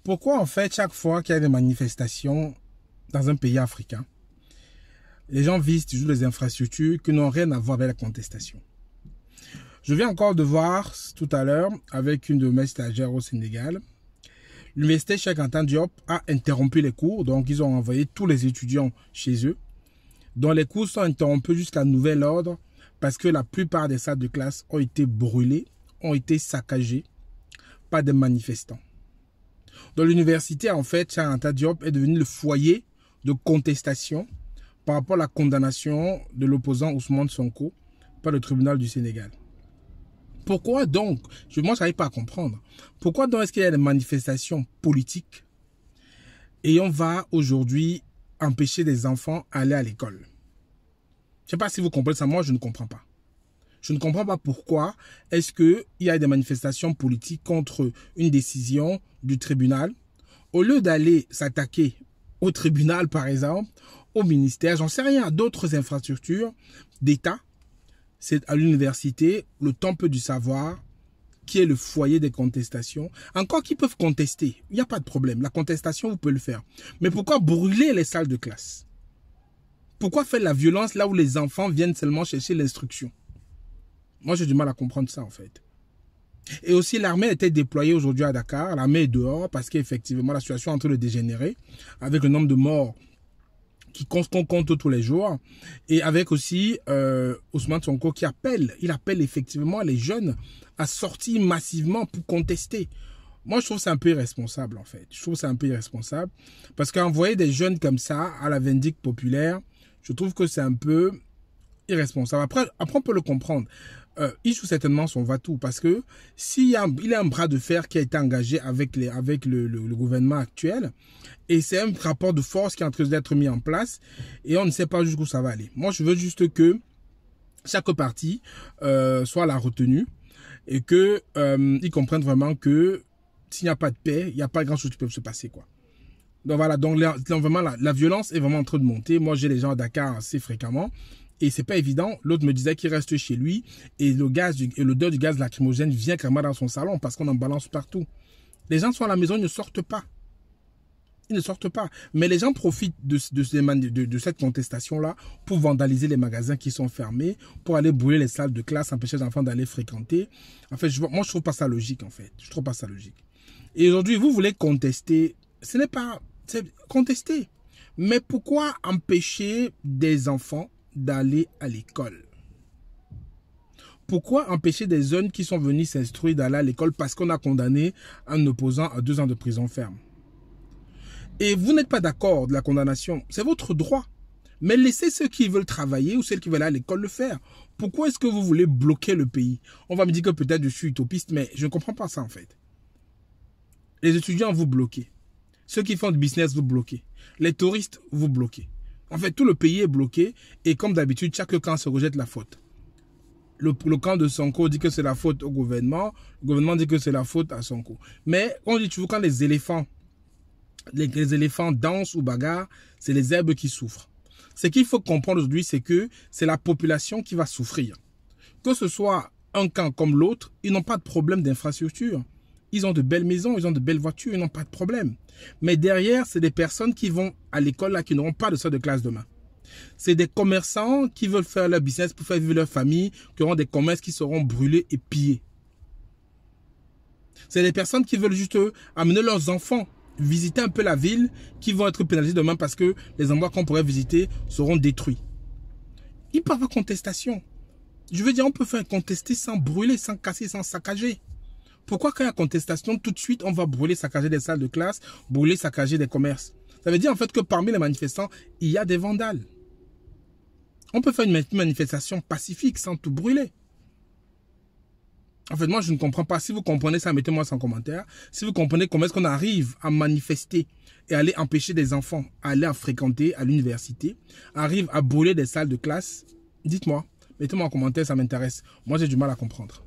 Pourquoi en fait chaque fois qu'il y a des manifestations dans un pays africain, les gens visent toujours les infrastructures qui n'ont rien à voir avec la contestation? Je viens encore de voir tout à l'heure avec une de mes stagiaires au Sénégal, l'université Cheikh Anta Diop a interrompu les cours, donc ils ont envoyé tous les étudiants chez eux, dont les cours sont interrompus jusqu'à nouvel ordre parce que la plupart des salles de classe ont été brûlées, ont été saccagées par des manifestants. Donc l'université, en fait, Cheikh Anta Diop est devenu le foyer de contestation par rapport à la condamnation de l'opposant Ousmane Sonko par le tribunal du Sénégal. Pourquoi donc, moi je n'arrive pas à comprendre, pourquoi donc est-ce qu'il y a des manifestations politiques et on va aujourd'hui empêcher des enfants d'aller à l'école? Je ne sais pas si vous comprenez ça, moi je ne comprends pas. Je ne comprends pas pourquoi est-ce qu'il y a des manifestations politiques contre une décision du tribunal. Au lieu d'aller s'attaquer au tribunal par exemple, au ministère, j'en sais rien, à d'autres infrastructures d'État, c'est à l'université, le temple du savoir, qui est le foyer des contestations. Encore qu'ils peuvent contester, il n'y a pas de problème. La contestation, vous pouvez le faire. Mais pourquoi brûler les salles de classe? Pourquoi faire la violence là où les enfants viennent seulement chercher l'instruction? Moi, j'ai du mal à comprendre ça, en fait. Et aussi, l'armée était déployée aujourd'hui à Dakar. L'armée est dehors parce qu'effectivement, la situation est en train de dégénérer avec le nombre de morts qu'on compte tous les jours. Et avec aussi Ousmane Sonko qui appelle. Il appelle effectivement les jeunes à sortir massivement pour contester. Moi, je trouve que c'est un peu irresponsable, en fait. Je trouve que c'est un peu irresponsable. Parce qu'envoyer des jeunes comme ça à la vindicte populaire, je trouve que c'est un peu irresponsable. Après, on peut le comprendre. Il joue certainement son va-tout parce que s'il y a un bras de fer qui a été engagé avec le gouvernement actuel et c'est un rapport de force qui est en train d'être mis en place et on ne sait pas jusqu'où ça va aller. Moi, je veux juste que chaque parti soit à la retenue et que ils comprennent vraiment que s'il n'y a pas de paix, il n'y a pas grand-chose qui peut se passer, quoi. Donc voilà, donc vraiment la violence est vraiment en train de monter. Moi, j'ai les gens à Dakar assez fréquemment. Et c'est pas évident. L'autre me disait qu'il reste chez lui et l'odeur du gaz lacrymogène vient carrément dans son salon parce qu'on en balance partout. Les gens sont à la maison, ils ne sortent pas. Ils ne sortent pas. Mais les gens profitent de cette contestation-là pour vandaliser les magasins qui sont fermés, pour aller brûler les salles de classe, empêcher les enfants d'aller fréquenter. En fait, moi, je trouve pas ça logique, en fait. Je trouve pas ça logique. Et aujourd'hui, vous voulez contester. Ce n'est pas... C'est contester. Mais pourquoi empêcher des enfants d'aller à l'école? Pourquoi empêcher des jeunes qui sont venus s'instruire d'aller à l'école parce qu'on a condamné un opposant à 2 ans de prison ferme? Et vous n'êtes pas d'accord de la condamnation, c'est votre droit. Mais laissez ceux qui veulent travailler ou ceux qui veulent aller à l'école le faire. Pourquoi est-ce que vous voulez bloquer le pays? On va me dire que peut-être je suis utopiste, mais je ne comprends pas ça en fait. Les étudiants, vous bloquez. Ceux qui font du business, vous bloquez. Les touristes, vous bloquez. En fait, tout le pays est bloqué et comme d'habitude, chaque camp se rejette la faute. Le camp de Sonko dit que c'est la faute au gouvernement. Le gouvernement dit que c'est la faute à Sonko. Mais on dit toujours quand les éléphants dansent ou bagarrent, c'est les herbes qui souffrent. Ce qu'il faut comprendre aujourd'hui, c'est que c'est la population qui va souffrir. Que ce soit un camp comme l'autre, ils n'ont pas de problème d'infrastructure. Ils ont de belles maisons, ils ont de belles voitures, ils n'ont pas de problème. Mais derrière, c'est des personnes qui vont à l'école là, qui n'auront pas de salle de classe demain. C'est des commerçants qui veulent faire leur business pour faire vivre leur famille, qui auront des commerces qui seront brûlés et pillés. C'est des personnes qui veulent juste amener leurs enfants visiter un peu la ville, qui vont être pénalisés demain parce que les endroits qu'on pourrait visiter seront détruits. Il peut y avoir contestation. Je veux dire, on peut faire contester sans brûler, sans casser, sans saccager. Pourquoi quand il y a contestation, tout de suite, on va brûler, saccager des salles de classe, brûler, saccager des commerces? Ça veut dire en fait que parmi les manifestants, il y a des vandales. On peut faire une manifestation pacifique sans tout brûler. En fait, moi, je ne comprends pas. Si vous comprenez ça, mettez-moi ça en commentaire. Si vous comprenez comment est-ce qu'on arrive à manifester et aller empêcher des enfants à aller à fréquenter à l'université, arrive à brûler des salles de classe, dites-moi. Mettez-moi en commentaire, ça m'intéresse. Moi, j'ai du mal à comprendre.